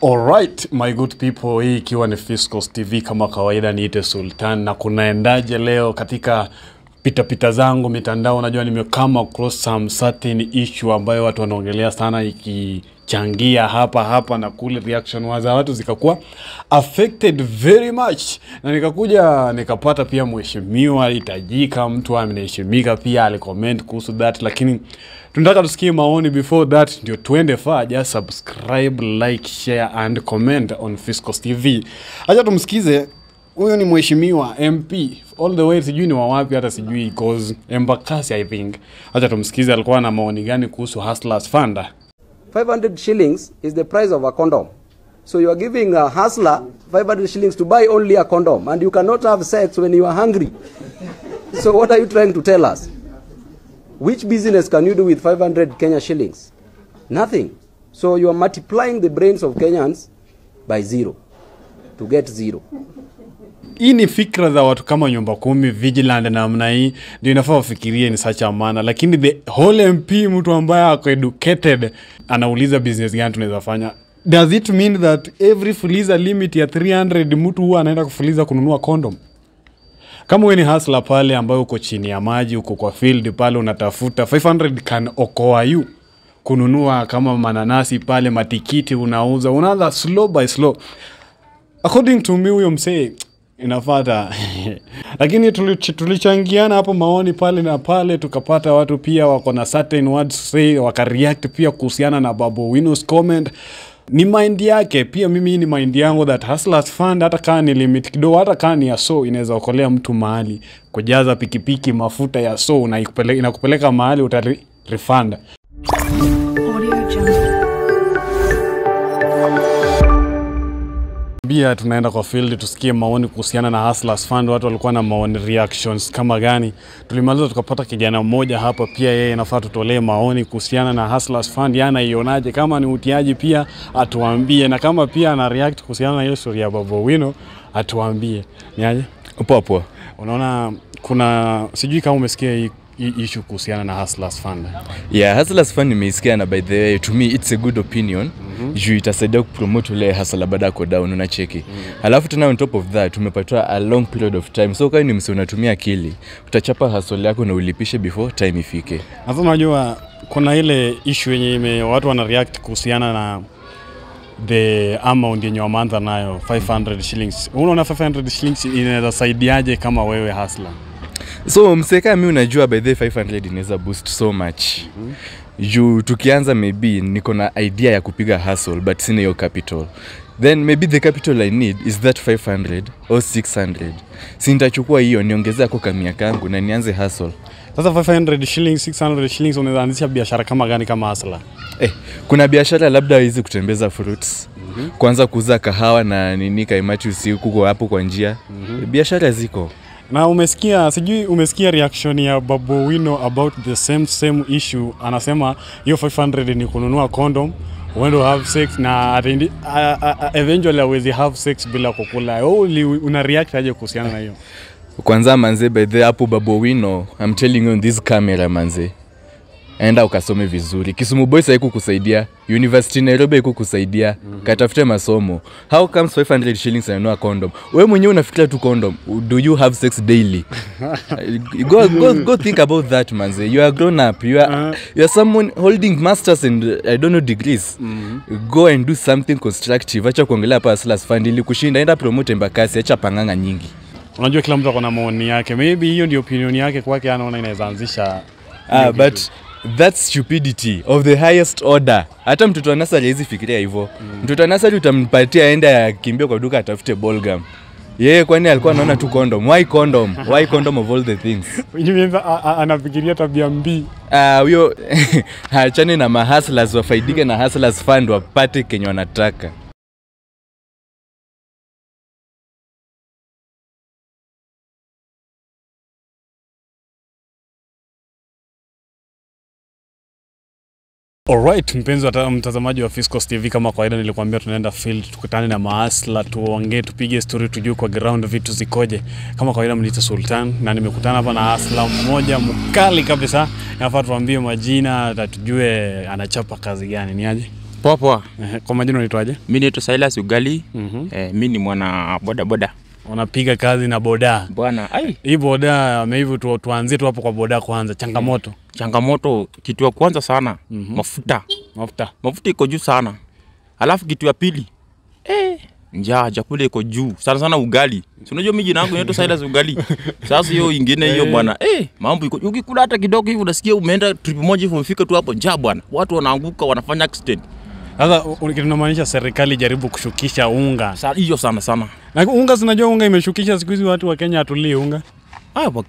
Alright, my good people, hii ikiwa ni Fiscals TV kama kawaida niite Sultan na kunaendaje leo katika pita zangu mitandao. Najua nimekama across some certain issue ambayo watu wanaongelea sana ikichangia hapa na kule, reaction waza watu zikakuwa affected very much. Na nikakuja nikapata pia mheshimiwa alitajika, mtu ameheshimika pia alicomment kuhusu that, lakini tunataka tusikie maoni before that ndio tuende far. Just subscribe, like, share and comment on Fiscals TV. Acha tumsikize huyo ni mheshimiwa MP all the way, sijui ni wapi hata sijui, cause Embakasi I think. Acha tumsikize alikuwa na maoni gani kuhusu Hustlers Fund. 500 shillings is the price of a condom. So you are giving a hustler 500 shillings to buy only a condom, and you cannot have sex when you are hungry. So what are you trying to tell us? Which business can you do with 500 Kenya shillings? Nothing. So you are multiplying the brains of Kenyans by 0 to get 0. Hii ni fikra za watu kama Nyumba Kumi, Vigilant na namna hii ndio inafaa ufikirie ni such a maana, lakini the whole MP mtu ambaye ako educated anauliza business gani tunaweza fanya. Does it mean that every fuliza limit ya 300 mtu huwa anaenda kufuliza kununua condom? Kama wewe ni hustler pale ambaye uko chini ya maji, uko kwa field pale unatafuta 500 can okoa you kununua kama mananasi pale, matikiti unauza, unaanza slow by slow. According to me huyo msee inafata lakini tulichangiana hapo maoni pale na pale, tukapata watu pia wako na certain words say, wakareact pia kuhusiana na Babu Owino's comment. Ni mind yake, pia mimi ni mind yangu that Hustlers Fund hata kama ni limit kidogo, hata kama ni ya so inaweza okolea mtu mahali, kujaza pikipiki mafuta ya so na inakupeleka mahali utarefund. Bia tunaenda kwa field tusikie maoni kuhusiana na Hustlers Fund. Watu walikuwa na maoni, reactions kama gani. Tulimaliza tukapata kijana mmoja hapa pia, yeye inafaa tutolee maoni kuhusiana na Hustlers Fund, yana ionaje, kama ni utiaji pia atuambie, na kama pia ana react kuhusiana na hiyo story ya Babu Owino atuambie. Ni aje? Poa. Unaona kuna sijui kama umesikia issue kuhusiana na Hustlers Fund. Yeah, Hustlers Fund nimeisikia, na by the way to me it's a good opinion. Juu itasaidia kupromote ule hustler baada kwa down unacheki. Alafu tena on top of that tumepata a long period of time. So kama ni mse unatumia akili, utachapa hustle yako na ulipishe before time ifike. Sasa unajua kuna ile issue yenye watu wana react kuhusiana na the amount yenye wameanza nayo 500 shillings. Unaona 500 shillings inaweza saidiaje kama wewe hustler? So mseka mimi unajua by the 500 inaweza boost so much. Juu tukianza maybe niko na idea ya kupiga hustle but sina hiyo capital. Then maybe the capital I need is that 500 or 600. Si nitachukua hiyo niongezea kwa miaka yangu na nianze hustle. Sasa 500 shillings, 600 shillings unaweza anzisha biashara kama gani kama hustler? Kuna biashara labda hizi kutembeza fruits. Kwanza kuuza kahawa na nini kaimati usiku kwa hapo kwa njia. Biashara ziko. Na umesikia reaction ya Babu Owino about the same issue. Anasema hiyo 500 ni kununua condom, uende have sex na eventually hawezi have sex bila kukula. Una react aje kuhusiana na hiyo? Kwanza manze, by the hapo Babu Owino, I'm telling you on this camera manze, enda ukasome vizuri. Kisumu Boys haiku kusaidia, University Nairobi haiku kusaidia, katafute masomo. How comes 500 shillings and no condom? Wewe mwenyewe unafikiria tu condom, do you have sex daily? Go think about that manze. You are grown up, you are someone holding masters and I don't know degrees. Go and do something constructive. Acha kuongelea hapa Hustlers Fund ili kushinda, enda promote Embakasi, acha panganga nyingi. Unajua kila mtu akona maoni yake. Maybe hiyo ndio opinion yake kwake, anaona inaweza anzisha. But that's stupidity of the highest order. Hata mtoto wa nursery hizi fikiria hivyo. Mtoto wa nursery utampatia aenda akimbia kwa duka atafute ball gum. Yeye kwani alikuwa anaona tu condom. Why condom? Why condom of all the things? Anafikiria tabia mbii. Huyo achane na mahustlers wafaidike na Hustlers Fund wapate kenye wanataka. Alright, mpenzi wa mtazamaji wa Fiscals TV, kama kawaida nilikwambia tunaenda field tukutane na mahasla, tuongee, tupige story, tujue kwa ground vitu zikoje. Kama kawaida mniita Sultan na nimekutana hapa na hasla mmoja mkali kabisa. Nafaa tuambie majina, tujue anachapa kazi gani. Ni aje? Poa poa. Kwa majina unaitwaje? Mimi naitwa Silas Ugali. Mimi ni mwana boda boda. Unapiga kazi na boda. Bwana, Hii boda hivyo tuanzie tu hapo kwa boda kwanza. Changamoto kitu ya kwanza sana, mafuta. Mafuta iko juu sana. Alafu kitu ya pili, njaa, chakula iko juu. Sana ugali. Si unajua mimi jina langu inaitwa Silas Ugali. Sasa hiyo ingine hiyo bwana, mambo iko. Ukikula hata kidogo hivi unasikia umeenda trip moja hivi umefika tu hapo njaa bwana. Watu wanaanguka, wanafanya accident. Sasa unamaanisha serikali jaribu kushukisha unga. Hiyo sana. Na unga sinajua unga imeshukisha siku hizi watu wa Kenya hatulie unga.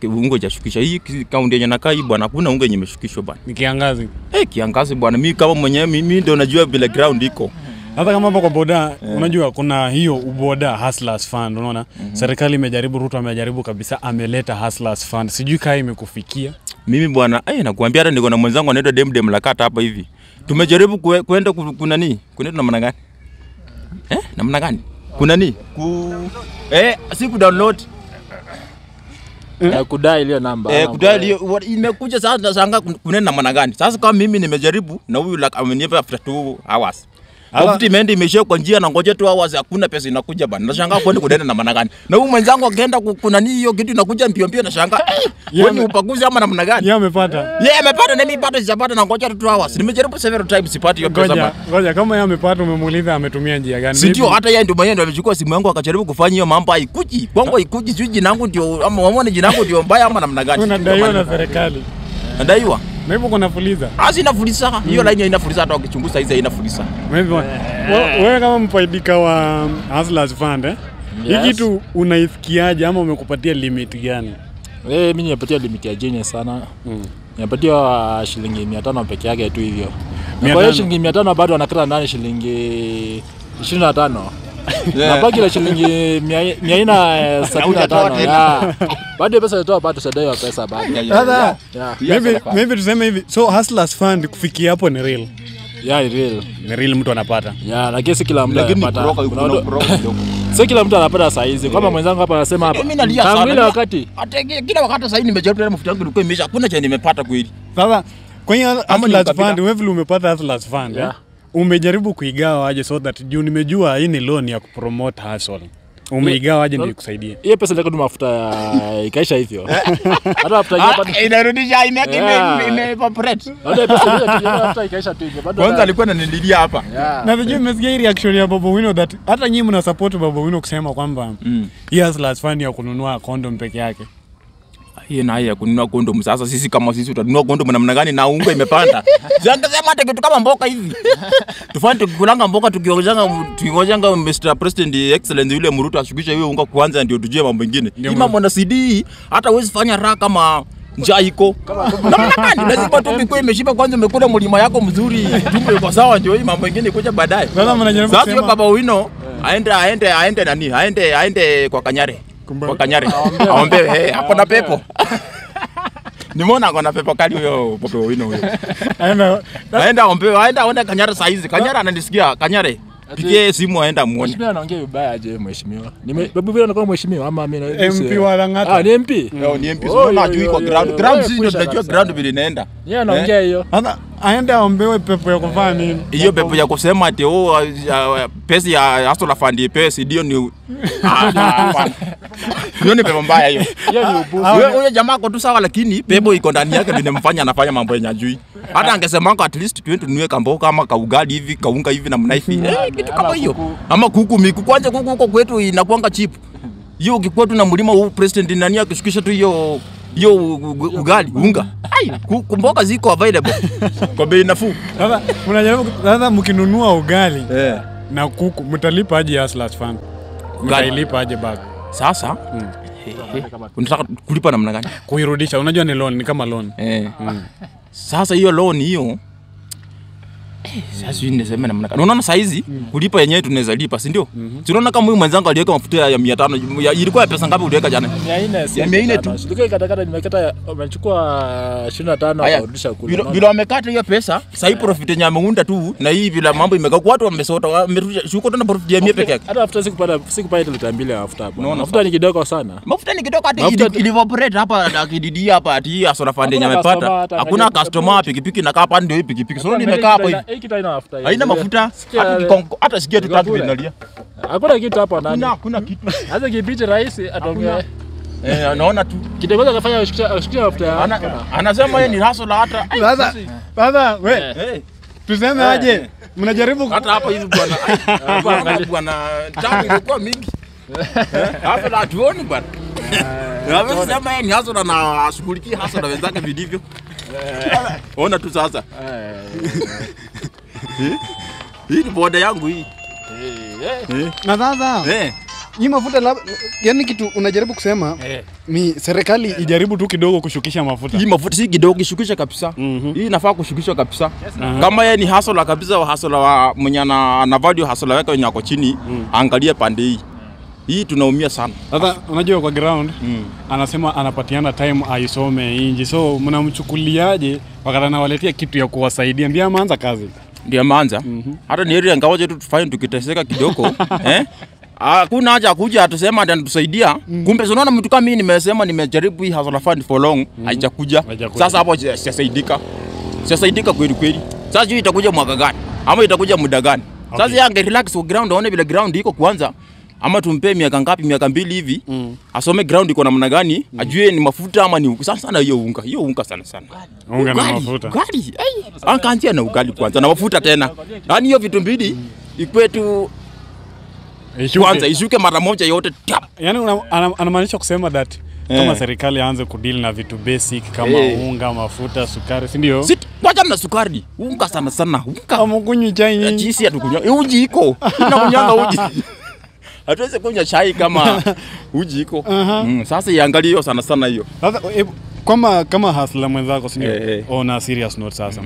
Unga hujashukisha. Hii kaunti yenye nakaa hii bwana, kuna unga yenye imeshukishwa bwana. Ni kiangazi. Kiangazi bwana, mimi kama mwenyewe mimi ndio najua vile ground iko. Hata kama hapa kwa boda, unajua kuna hiyo boda Hustlers Fund, unaona? Serikali imejaribu, Ruto amejaribu kabisa, ameleta Hustlers Fund. Sijui kai imekufikia. Mimi bwana, nakuambia hata niko na mwenzangu anaitwa Dem Lakata hapa hivi. Tumejaribu kwenda kuna nini? Kuna namna gani? Namna gani? Kuna nini? Si ku download. Kudai ile namba. Kudai hiyo imekuja sasa nashangaa kuna namna gani? Sasa kama mimi nimejaribu na huyu amenipa after 2 hours. Mafuta imeisha kwa njia na ngoja 2 hours hakuna pesa inakuja bana. Nashangaa kwenda kuenda namna gani? Na huyu mwenzangu akaenda kuna nini hiyo kitu inakuja mbio nashangaa. Wewe upaguzi ama namna gani? Yeye amepata. Na mimi bado sijapata na ngoja 2 hours. Nimejaribu several times sipati hiyo pesa. Ngoja kama yeye amepata umemuuliza ametumia njia gani? Sio hata yeye ndio mwenyewe amechukua simu yangu akajaribu kufanya hiyo mambo haikuji. Kwangu haikuji, sio jina langu ndio ama waone jina langu ndio mbaya ama namna gani? Unadaiwa na serikali. Nadaiwa. Na hivyo kuna fuliza. Sina fuliza. Hiyo line haina fuliza, hata ukichunguza hizo haina fuliza. Wewe kama mfaidika wa Hustlers Fund, hii kitu unaifikiaje ama umekupatia limit gani? Mimi nimepatia limit ya jeni sana. Nimepatia shilingi 500 peke yake tu hivyo. Kwa hiyo shilingi 500 bado anakata ndani shilingi 25. Na baki la shilingi 475. Bado pesa yote bado sadai pesa bado. Maybe tuseme hivi. So Hustlers Fund kufikia hapo ni real. Real. Ni real mtu anapata. Lakini si kila mtu anapata. Sio kila mtu anapata saa hizi. Kama mwenzangu hapa anasema hapa. Tangu ile wakati. Hata kila wakati sasa hivi nimejaribu tena mafuta yangu ilikuwa imeisha. Hakuna cha nimepata kweli. Sasa kwenye Hustlers Fund, wewe vile umepata Hustlers Fund, umejaribu kuigawa aje so that juu nimejua hii ni loan ya kupromote hustle. Umeigawa aje ndio ikusaidie. Hiyo pesa ndio mafuta ikaisha hivyo. Hata mafuta hapo inarudisha imeevaporate. Hata pesa mafuta ikaisha tu hivyo. Kwanza alikuwa ananilia hapa. Na vijui mmesikia reaction ya Bobo Wino that hata nyinyi mna support Bobo Wino kusema kwamba Hustlers Fund ya kununua condom peke yake. Hii na ya kununua condom. Sasa sisi kama sisi tutanunua condom namna gani na unga imepanda? Zangasema hata kitu kama mboka hivi. Tufanye tukikulanga mboka tukiongozanga Mr President Excellence yule Ruto ashukisha hiyo unga kwanza ndio tujue mambo mengine. Hii mambo na CD hata huwezi fanya raha kama njaa iko. Namna gani? Lazima tu biko imeshiba kwanza umekula mlima yako mzuri. Tumbo iko sawa ndio hii mambo mengine kuja baadaye. Sasa Baba Wino aende kwa Kanyare. Kwa Kanyare. Aombe hapo na pepo. Nimeona ako na pepo kali huyo Bobo Wino huyo. Aenda aombe Kanyare saa hizi. Kanyare ananisikia. Kanyare. Pigie simu aenda muone. Mheshimiwa anaongea vibaya aje mheshimiwa? Bobo Wino anakuwa mheshimiwa ama mimi na MP wa Lang'ata. Ni MP. Ni MP. Sio najui kwa ground. Ground sisi ndio tunajua ground vile inaenda. Yeye anaongea hiyo. Sasa aende aombewe pepo ya kufanya nini? Hiyo pepo ya kusema ati pesa ya Hustler Fund pesa ndio ni hiyo ni pepo mbaya hiyo. Hiyo ni upuzi. Huyo jamaa kwa tu sawa lakini pepo iko ndani yake ndio inamfanya anafanya mambo yenye ajui. Hata angesema at least tununue kamboka kama kaugali hivi kaunga hivi na mnaifi. Kitu kama hiyo. Ama kuku miku kwanza kuku huko kwetu inakuanga cheap. Hiyo ukikuwa tu na mlima huu president nani akishukisha tu hiyo ugali unga. Kumboka ziko available kwa bei nafuu. Sasa unajaribu sasa mkinunua ugali na kuku mtalipa aje Hustlers Fund? Mtalipa aje bag? Sasa unataka kulipa namna gani? Kuirudisha. Unajua ni loan, ni kama loan. Sasa hiyo loan hiyo sasa niseme namna gani? Unaona saizi kulipa yenyewe tunaweza lipa, si ndio? Tunaona kama huyu mwenzangu aliweka mafuta ya 500 ilikuwa ya pesa ngapi uliweka jana? 400 tu. Ndio katakata nimekata umechukua 25 kurudisha kule. Bila wamekata hiyo pesa, sasa hii profit yenyewe ameunda tu na hii bila mambo imekaa kwa watu wamesota wamerudisha shuko tena profit ya 100 peke yake. Hata mafuta sikupata lita 2 ya mafuta hapo. Mafuta ni kidogo sana. Mafuta ni kidogo hata ilivyoperate hapa akididia hapa ati Hustler Fund yenyewe amepata. Hakuna customer pikipiki na kaa hapa ndio hii pikipiki. Sio nimekaa hapo hivi. kitu haina mafuta. Haina mafuta. Hata sikia tu tatu linalia. Hakuna kitu hapo ndani. Hakuna kitu. Hata kibichi rais ataongea. Naona tu. Kidogo kafanya usikia mafuta. Anasema yeye ni hustler hata. Sasa we. Tuseme aje? Mnajaribu hata hapa hivi bwana tabu ilikuwa mingi. Hapo la tuoni bwana. Anasema yeye ni hustler na ashughulikie hustler wenzake vilivyo. Ona tu sasa. Hii ni boda yangu hii. Na sasa hii mafuta yani kitu unajaribu kusema ni serikali ijaribu tu kidogo kushukisha mafuta. Hii mafuta si kidogo kishukisha kabisa. Hii inafaa kushukishwa kabisa. Kama yeye ni hustler kabisa wa hustler wa mwenye ana value hustler wake wenye wako chini, angalia pande hii. Hii tunaumia sana. Sasa unajua kwa ground anasema anapatiana time aisome inji. So mnamchukuliaje wakati anawaletea kitu ya kuwasaidia ndio ameanza kazi? Ndio ameanza. Hata ni area ngawaje tu tufanye tukiteseka kidogo, kuna haja kuja atusema ndio anatusaidia. Kumbe unaona mtu kama mimi nimesema nimejaribu hii hustler fund for long, haijakuja. Sasa hapo sisaidika kweli kweli. Sasa hii itakuja mwaka gani? Ama itakuja muda gani? Sasa yange relax kwa ground, aone vile ground iko kwanza. Ama tumpe miaka ngapi, miaka 2 hivi, asome ground iko namna gani, ajue ni mafuta ama ni sana hiyo unga. Hiyo unga sana. Unga na mafuta. Ugali. Ankaanzia na ugali kwanza na mafuta tena. Yaani hiyo vitu mbili ikwetu kwanza ishuke mara moja yote. Yaani anamaanisha kusema that kama serikali aanze kudeal na vitu basic kama unga, mafuta, sukari, si ndio? Wacha na sukari. Unga sana. Unga. Kama kunywa chai nyingi. Jinsi atukunywa. Uji iko. Tunakunyanga uji. Hatuwezi kunywa chai kama uji iko. Sasa iangalie hiyo sana hiyo. Sasa kama hustler mwenzako si ndio? On a serious note sasa.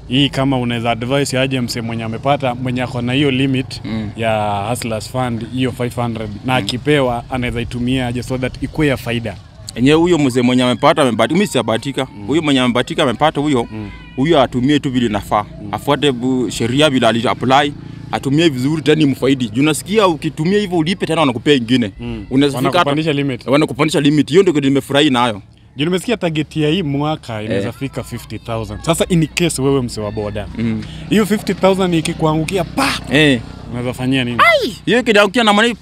Hii kama unaweza advice aje mse mwenye amepata mwenye ako na hiyo limit ya hustlers fund hiyo 500 na akipewa anaweza itumia aje so that ikuwe ya faida. Enyewe huyo mzee mwenye amepata mimi siabahatika. Huyo mwenye amebahatika amepata huyo atumie tu vile nafaa. Afuate sheria bila ali apply. Atumie vizuri tena mfaidi. Juu nasikia ukitumia hivyo ulipe tena wanakupea ingine. Unaweza fika wanakupandisha limit. Wanakupandisha limit. Hiyo ndio nimefurahi nayo. Juu nimesikia target ya hii mwaka inaweza fika 50,000. Sasa in case wewe mse wa boda. Hiyo 50,000 ikikuangukia unaweza fanyia nini? Hiyo kidaangukia na mani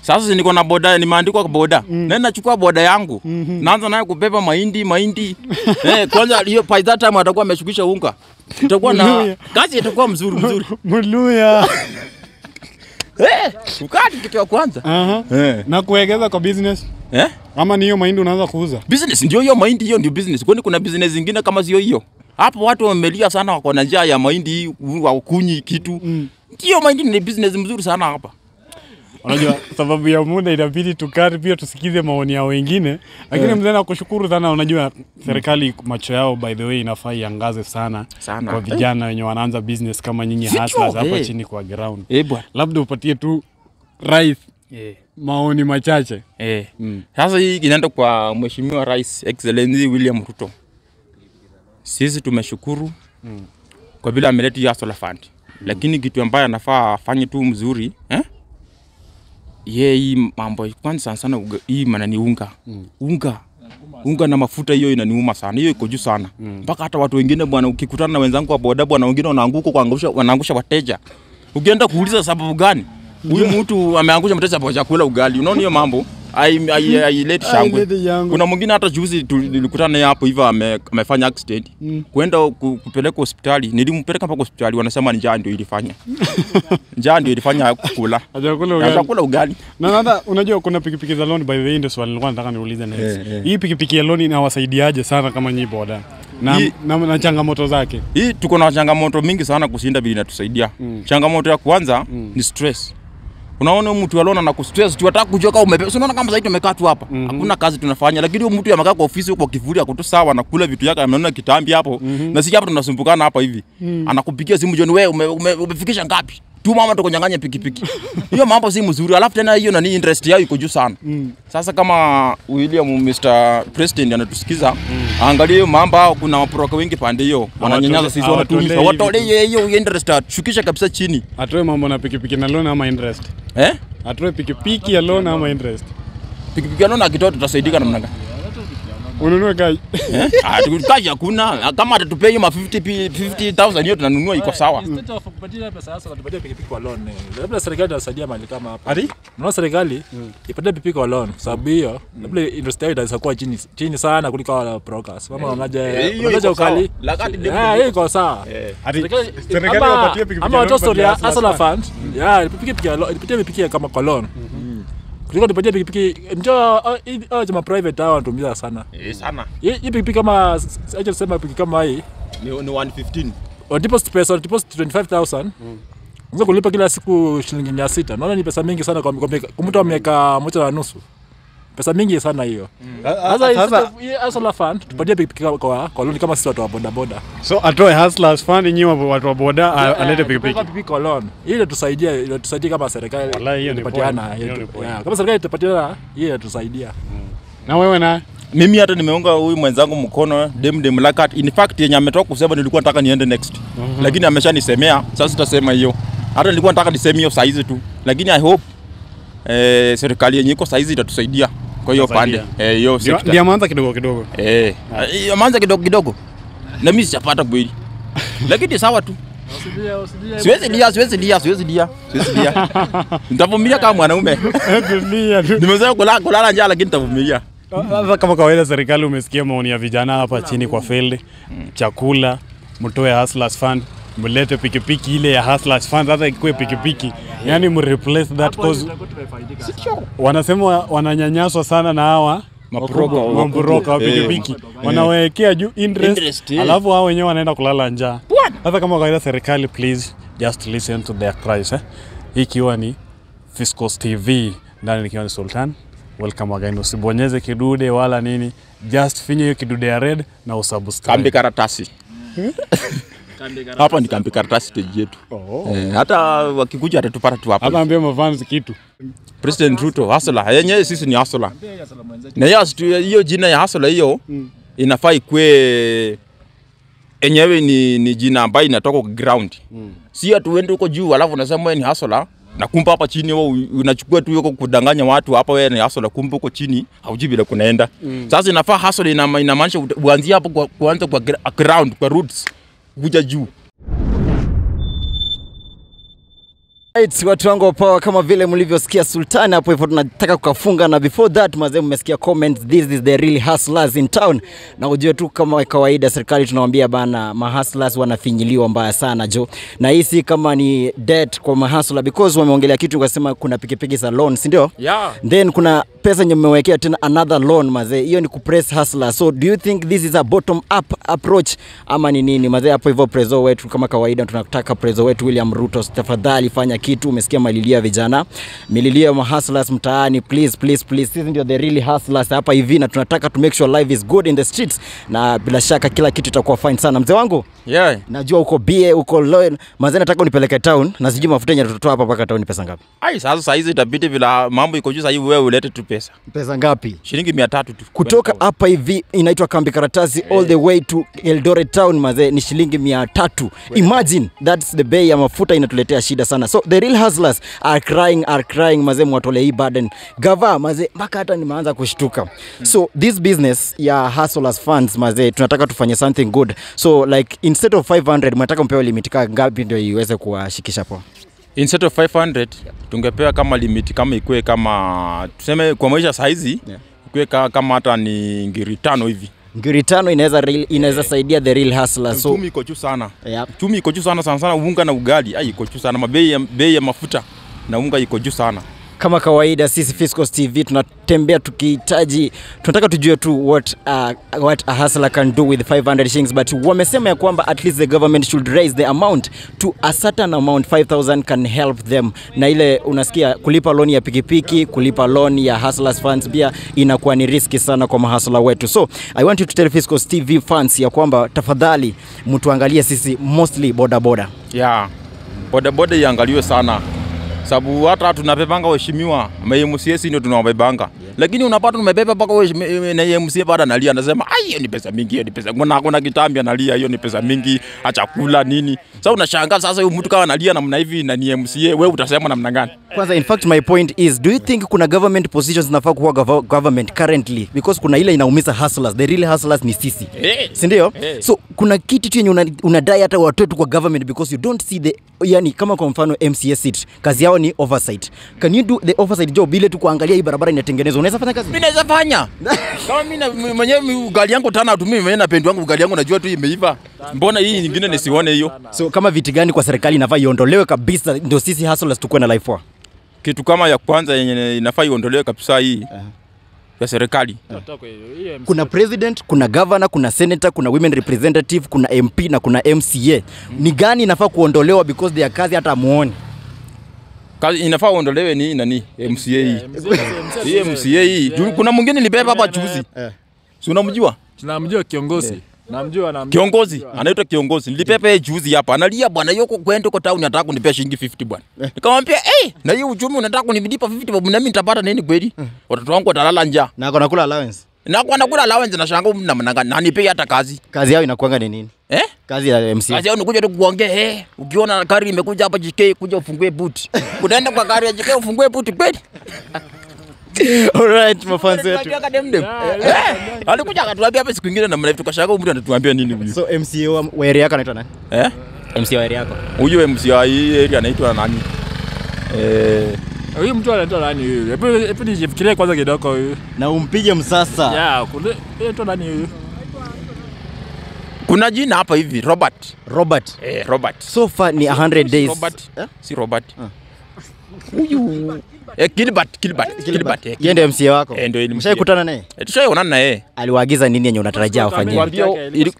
Sasa niko na boda, nimeandikwa kwa boda. Na nachukua boda yangu. Naanza nayo kubeba mahindi. Kwanza hiyo by that time atakuwa ameshukisha unga. Itakuwa na kazi itakuwa mzuri. Muluya. Ukati kitu ya kwanza. Na kuwekeza kwa business. Ama ni hiyo mahindi unaanza kuuza? Business ndio hiyo mahindi, hiyo ndio business. Kwani kuna business zingine kama sio hiyo? Hapo watu wamelia sana wako na njaa ya mahindi, wakunyi kitu. Hiyo mahindi ni business mzuri sana hapa. Unajua sababu ya muda inabidi tukari pia tusikize maoni ya wengine. Lakini mzee nakushukuru sana, unajua serikali macho yao by the way inafaa iangaze sana kwa vijana wenye wanaanza business kama nyinyi hustlers hapa chini kwa ground. Labda upatie tu rais maoni machache. Sasa hii inaenda kwa Mheshimiwa Rais Excellency William Ruto. Sisi tumeshukuru kwa bila ameleta hustler fund. Lakini kitu ambayo anafaa afanye tu mzuri, hii mambo kwanza sana hii maana ni unga. Unga na mafuta hiyo inaniuma sana. Hiyo iko juu sana. Mpaka hata watu wengine bwana ukikutana na wenzangu wa boda bwana wengine wanaangusha wateja. Ukienda kuuliza sababu gani? Huyu mtu ameangusha mteja kwa chakula ugali. Unaona hiyo mambo? Let shangwe. Kuna mwingine hata juzi tulikutana naye hapo hivyo amefanya accident. Kwenda kupeleka hospitali. Nilimpeleka mpaka hospitali wanasema njaa ndio ilifanya. Njaa ndio ilifanya kukula. Hajakula ugali. Na unajua kuna pikipiki za loan by the way ndio swali nilikuwa nataka niulize next. Hii pikipiki ya loan inawasaidiaje sana kama nyinyi boda? Na changamoto zake. Hii tuko na changamoto mingi sana kushinda vile inatusaidia. Changamoto ya kwanza ni stress. Unaona mtu alona na kustress, tunataka kujua kama umebeba. Unaona kama sasa tumekaa tu hapa. Hakuna kazi tunafanya, lakini huyo mtu amekaa kwa ofisi huko kivuli akuto sawa anakula vitu yake ameona kitambi hapo. Na sisi hapa tunasumbukana hapa hivi. Anakupigia simu John, wewe umefikisha ngapi? Tu mama tukonyang'anya pikipiki. Hiyo mambo si mzuri. Alafu tena hiyo nani interest yao iko juu sana. Sasa kama William Mr President anatusikiza, angalie hiyo mambo, kuna waporoka wengi pande hiyo. Wananyanyasa sisi wanatuuliza. Watolee hiyo interest shukisha kabisa chini. Atoe mambo na pikipiki na loan ama interest. Atoe pikipiki ya loan ama interest. Pikipiki ya loan akitoa tutasaidika namna gani? Ununue kai. Kaji hakuna. Kama atatupea hiyo 50,000 hiyo tunanunua iko sawa. Instead of kupatia pesa hasa tupatie pikipiki kwa loan. Labda serikali itasaidia mali kama hapa. Ati? Unaona serikali ipatie pikipiki kwa loan. Sababu hiyo labda industry itakuwa chini sana kuliko brokers. Kama unaja ukali. Hiyo iko sawa. Ati serikali wapatie pikipiki. Ama watoto story hasa fund. Pikipiki kama kwa loan. Kuliko tupatie pikipiki ndio jamaa private hao wanatumia sana. Sana. Hii pikipiki kama acha tuseme pikipiki kama hii ni 115. Deposit pesa 25,000. Unaweza kulipa kila siku shilingi 600. Naona ni pesa mingi sana kwa mtu wa miaka 1.5. Pesa mingi sana hiyo. Sasa hasa fund tupatie pikipiki kwa loan kama sisi watu wa boda. So atoe hustlers fund nyinyi watu wa boda alete pikipiki. Pikipiki kwa loan. Ile tusaidie kama serikali. Wallahi hiyo ni tupatiana. Kama serikali itapatiana hiyo tusaidia. Na wewe na mimi hata nimeunga huyu mwenzangu mkono dem lakat. In fact yenye ametoka kusema nilikuwa nataka niende next. Lakini ameshanisemea, sasa sitasema hiyo. Hata nilikuwa nataka niseme hiyo saizi tu. Lakini I hope serikali yenye iko saizi itatusaidia. Kwa hiyo pande hiyo sector. Ndio ameanza kidogo. Ameanza kidogo. Na mimi sijapata kweli. Lakini sawa tu. Siwezi dia. Nitavumilia kama mwanaume. Nimezoea kulala njaa lakini nitavumilia. Sasa kama kawaida serikali umesikia maoni ya vijana hapa chini kwa field, chakula, mtoe hustlers fund, mlete pikipiki ile ya hustlers fund hata ikuwe pikipiki. Yani mreplace that cause wanasema wananyanyaswa sana na hawa mabroka wa pikipiki. Wanawekea juu interest alafu hao wenyewe wanaenda kulala njaa. Sasa kama kawaida serikali please just listen to their cries Ikiwa ni Fiscos TV ndani nikiwa ni Sultan. Welcome again. Usibonyeze kidude wala nini. Just finye hiyo kidude ya red na usubscribe. Kambi karatasi. Hapa ni kambi karatasi stage yetu. Hata wakikuja atatupata tu hapa. Hata ambia mafans kitu. President Ruto hustler. Yenyewe sisi ni hustler. Na hiyo jina ya hustler hiyo inafaa ikue yenyewe ni jina ambayo inatoka kwa ground. Si atu uende huko juu alafu unasema wewe ni hustler. Na kumpa hapa chini wewe unachukua tu yuko kudanganya watu hapa wewe ni hustler kumpa huko chini haujui bila kunaenda. Sasa inafaa hustler inamaanisha uanzie hapo kuanza kwa ground kwa roots kuja juu. Right, watu wangu power kama vile mlivyosikia Sultan hapo hivyo tunataka kukafunga na before that mazee mmesikia comments this is the real hustlers in town na ujue tu kama kawaida serikali tunawaambia bana mahustlers wanafinyiliwa mbaya sana jo na hisi kama ni debt kwa mahustler because wameongelea kitu wakasema kuna pikipiki za loan si ndio? Then kuna pesa yenye mmewekea tena another loan mazee hiyo ni kupress hustler so do you think this is a bottom up approach ama ni nini mazee hapo hivyo prezo wetu kama kawaida tunataka prezo wetu William Ruto tafadhali fanya kitu umesikia malilia vijana mililia ma hustlers mtaani please sisi ndio the really hustlers hapa hivi na tunataka to make sure life is good in the streets na bila shaka kila kitu itakuwa fine sana mzee wangu najua uko BA uko loyal mazee nataka unipeleke town na sijui mafuta yenye tutatoa hapa mpaka town pesa ngapi sasa hizi itabidi bila mambo iko juu sasa hivi wewe ulete tu pesa ngapi shilingi 300 tu kutoka hapa hivi inaitwa kambi karatasi all the way to Eldoret town mazee ni shilingi 300 imagine that's the bay ya mafuta inatuletea shida sana so the real hustlers are crying mazee mwatole hii burden gava mazee mpaka hata nimeanza kushtuka so this business ya hustlers funds mazee tunataka tufanye something good so like instead of 500 mnataka mpewe limit ngapi ndio iweze kuwashikisha hapo instead of 500 tungepewa kama limit kama ikue kama tuseme kwa maisha saizi ikue kama hata ni ngiri 5 hivi ngiri 5 inaweza saidia the real hustler so chumi iko juu sana chumi iko juu sana unga na ugali iko juu sana bei ya mafuta na unga iko juu sana kama kawaida sisi Fiscos TV tunatembea tukihitaji tunataka tujue tu what a hustler can do with 500 shillings but wamesema ya kwamba at least the government should raise the amount to a certain amount 5,000 can help them na ile unasikia kulipa loan ya pikipiki kulipa loan ya hustlers funds pia inakuwa ni risky sana kwa mahustler wetu so I want you to tell Fiscos TV fans ya kwamba tafadhali mtuangalie sisi mostly boda boda iangaliwe sana sababu hata tunabebanga waheshimiwa MCA ndio tunawabebanga lakini unapata tumebeba mpaka na MCA baada analia anasema hiyo ni pesa mingi hiyo ni pesa kuna kitambi analia hiyo ni pesa mingi achakula nini sasa unashangaa sasa huyu mtu kama analia namna hivi na ni MCA wewe utasema namna gani Kwanza, in fact my point is, do you think kuna government positions zinafaa kuwa government currently, because kuna ile inaumiza hustlers, the real hustlers ni sisi, si ndio? So kuna kitu tu yenye unadai hata watu wetu kwa government, because you don't see the, yani kama kwa mfano MCA seat, kazi yao ni oversight. Can you do the oversight job ile tu kuangalia hii barabara inatengenezwa? Unaweza fanya kazi? Mimi naweza fanya. Kama mimi mwenyewe gari yangu tana tu, mimi na pendi wangu gari yangu najua tu imeiva. Mbona hii nyingine nisione hiyo? So kama viti gani kwa serikali inafaa iondolewe kabisa ndio sisi hustlers tukue na life poa? Kitu kama ya kwanza yenye inafaa iondolewe kabisa hii ya serikali. Kuna president, kuna governor, kuna senator, kuna women representative, kuna MP na kuna MCA. Ni gani inafaa kuondolewa because their kazi hata muone? Kazi inafaa uondolewe ni nani? MCA hii. Hii MCA hii. Kuna mwingine nilibeba hapa juzi. Si unamjua? Tunamjua kiongozi. Namjua. Kiongozi, anaitwa kiongozi. Nilipepe yeye juzi hapa. Analia bwana, yuko kwenda kwa town nataka kunipea shilingi 50 bwana. Nikamwambia, na hiyo uchumi unataka kunilipa 50 babu, na mimi nitapata nini kweli? Watoto wangu watalala njaa. Na nakula allowance. Na nakula allowance na shanga na nipea hata kazi. Kazi yao inakuanga ni nini? Kazi ya MCA. Kazi yao ni kuja tu kuongea, ukiona gari imekuja hapa JK kuja ufungue boot. Kunaenda kwa gari ya JK ufungue boot kweli? Alright, mafanzi wetu. Alikuja akatuambia hapa siku nyingine na mrefu tukashaka mtu anatuambia nini huyu. So MCA wa area yako anaitwa nani? MCA wa area yako. Huyu MCA hii area anaitwa nani? Huyu mtu anaitwa nani huyu? Hebu nijifikirie kwanza kidogo huyu. Na umpige msasa. Yeah, kule anaitwa nani huyu? Kuna jina hapa hivi, Robert. Robert. So far ni 100 days. Robert. Si Robert. Huyu Gilbert. Yende MCA wako. Ndio ile. Mshaikutana naye? Tushaionana na yeye. Aliwaagiza nini yenye unatarajia afanye?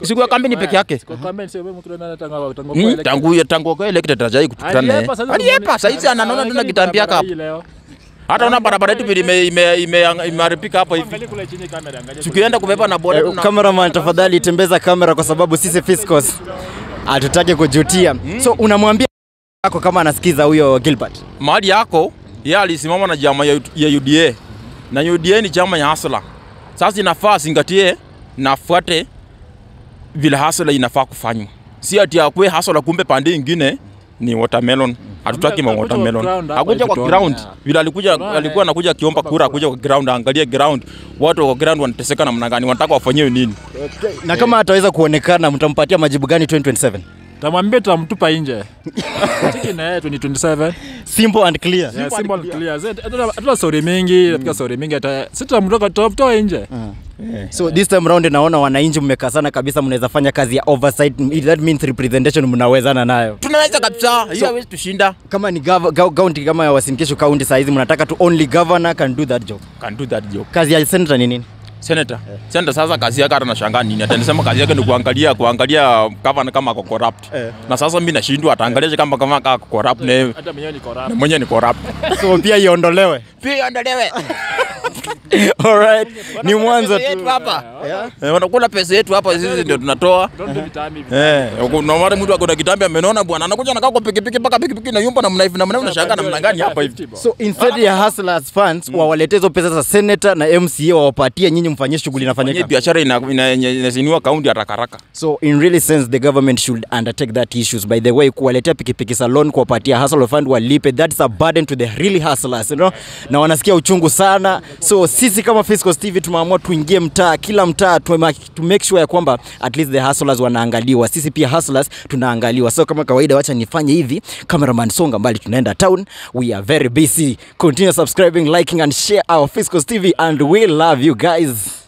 Siku ya kampeni peke yake. Kwa kampeni sio wewe mtu anaenda tangu kwa elected tarajai kukutana naye. Aliyepa saizi anaona tuna kitambi hapa. Hata una barabara yetu imeharibika hapa hivi. Tukienda kubeba na boda tuna. Cameraman, tafadhali tembeza kamera kwa sababu sisi Fiscos hatutaki kujutia. So unamwambia yako kama anasikiza huyo Gilbert. Mahali yako yeye alisimama na chama ya UDA. Na UDA ni chama ya hustler. Sasa inafaa zingatie na fuate vile hustler inafaa kufanywa. Si ati akwe hustler kumbe pande nyingine ni watermelon. Hatutaki watermelon. Hakuja kwa ground. Vile alikuwa anakuja kiomba kura, kuja kwa ground, angalia ground. Watu wa ground wanateseka namna gani? Wanataka wafanyiwe nini? Na kama ataweza kuonekana mtampatia majibu gani 2027? Tamwambia tutamtupa nje. Tiki na yeye 2027. Simple and clear. Yeah, simple and clear. Hatuna story mingi, hatuna story mingi hata sisi tutamtoa nje. So this time round naona wananchi mmekazana kabisa, mnaweza fanya kazi ya oversight. That means representation mnawezana nayo. Tunaweza kabisa. Hiyo hawezi tushinda. Kama ni county kama ya Uasin Gishu county size mnataka tu only governor can do that job. Kazi ya senator ni nini? Senator. Senator sasa kazi yake hata nashangaa nini? Atasema kazi yake ni kuangalia governor kama ako corrupt. Na sasa mimi nashindwa ataangalia kama ako corrupt na hata mwenyewe ni corrupt. So pia iondolewe. Alright. Ni mwanzo tu hapa. Wanakula pesa yetu hapa, sisi ndio tunatoa. Kuna mara mtu akona kitambi amenona bwana, anakuja anakaa kwa pikipiki mpaka pikipiki na yumba na mnaifu na mnashangaa namna gani hapa hivi. So instead ya hustlers funds wawalete hizo pesa za senator na MCA wawapatie nyinyi mfanyie shughuli inafanyika. Biashara inazinua kaunti haraka. So in really sense the government should undertake that issues. By the way, kuwaletea pikipiki salon, kuwapatia hustle fund walipe, that's a burden to the really hustlers, you know? Na wanasikia uchungu sana. So sisi kama Fiscos TV tumeamua tuingie mtaa, kila mtaa to make sure ya kwamba at least the hustlers wanaangaliwa. Sisi pia hustlers tunaangaliwa. So kama kawaida wacha nifanye hivi, cameraman songa mbali, tunaenda town. We are very busy. Continue subscribing, liking and share our Fiscos TV and we love you guys.